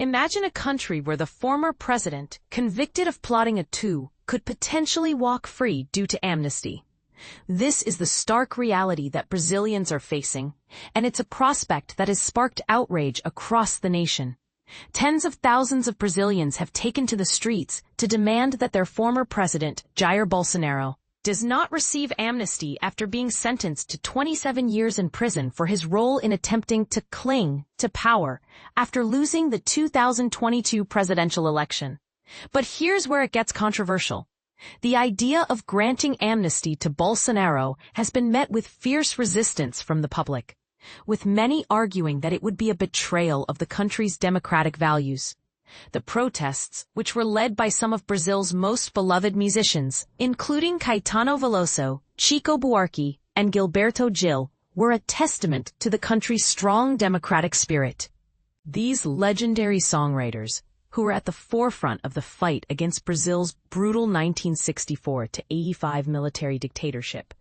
Imagine a country where the former president, convicted of plotting a coup, could potentially walk free due to amnesty. This is the stark reality that Brazilians are facing, and it's a prospect that has sparked outrage across the nation. Tens of thousands of Brazilians have taken to the streets to demand that their former president, Jair Bolsonaro, does not receive amnesty after being sentenced to 27 years in prison for his role in attempting to cling to power after losing the 2022 presidential election. But here's where it gets controversial. The idea of granting amnesty to Bolsonaro has been met with fierce resistance from the public, with many arguing that it would be a betrayal of the country's democratic values. The protests, which were led by some of Brazil's most beloved musicians, including Caetano Veloso, Chico Buarque, and Gilberto Gil, were a testament to the country's strong democratic spirit. These legendary songwriters, who were at the forefront of the fight against Brazil's brutal 1964-85 military dictatorship,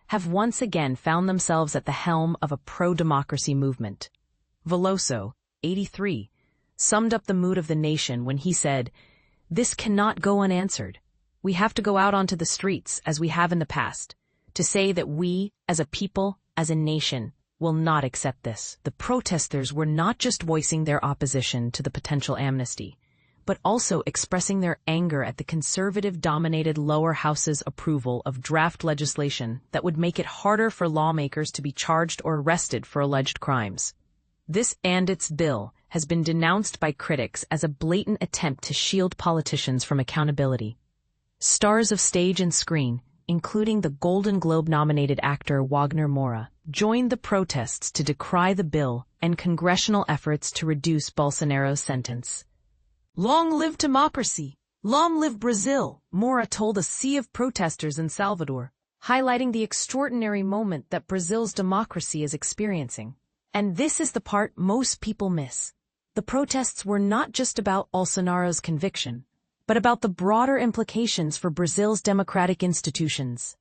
have once again found themselves at the helm of a pro-democracy movement. Veloso, 83, summed up the mood of the nation when he said, "This cannot go unanswered. We have to go out onto the streets, as we have in the past, to say that we, as a people, as a nation, will not accept this." The protesters were not just voicing their opposition to the potential amnesty, but also expressing their anger at the conservative-dominated lower house's approval of draft legislation that would make it harder for lawmakers to be charged or arrested for alleged crimes. This and its bill has been denounced by critics as a blatant attempt to shield politicians from accountability. Stars of stage and screen, including the Golden Globe-nominated actor Wagner Moura, joined the protests to decry the bill and congressional efforts to reduce Bolsonaro's sentence. "Long live democracy! Long live Brazil!" Moura told a sea of protesters in Salvador, highlighting the extraordinary moment that Brazil's democracy is experiencing. And this is the part most people miss. The protests were not just about Bolsonaro's conviction, but about the broader implications for Brazil's democratic institutions.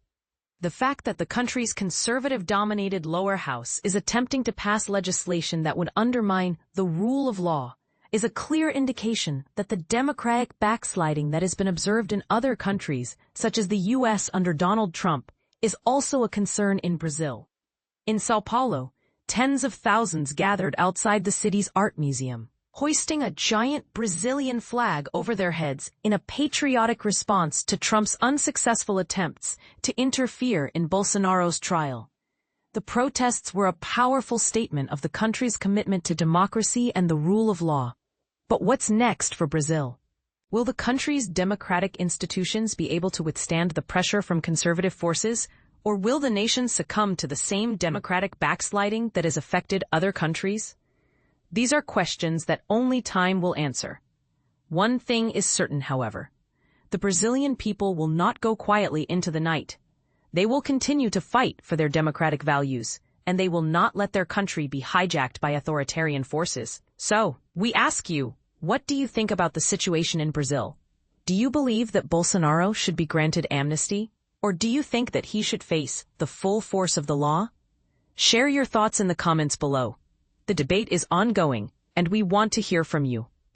The fact that the country's conservative-dominated lower house is attempting to pass legislation that would undermine the rule of law is a clear indication that the democratic backsliding that has been observed in other countries, such as the U.S. under Donald Trump, is also a concern in Brazil. In São Paulo, tens of thousands gathered outside the city's art museum, hoisting a giant Brazilian flag over their heads in a patriotic response to Trump's unsuccessful attempts to interfere in Bolsonaro's trial. The protests were a powerful statement of the country's commitment to democracy and the rule of law. But what's next for Brazil? Will the country's democratic institutions be able to withstand the pressure from conservative forces, or will the nation succumb to the same democratic backsliding that has affected other countries? These are questions that only time will answer. One thing is certain, however. The Brazilian people will not go quietly into the night. They will continue to fight for their democratic values, and they will not let their country be hijacked by authoritarian forces. So, we ask you, what do you think about the situation in Brazil? Do you believe that Bolsonaro should be granted amnesty? Or do you think that he should face the full force of the law? Share your thoughts in the comments below. The debate is ongoing, and we want to hear from you.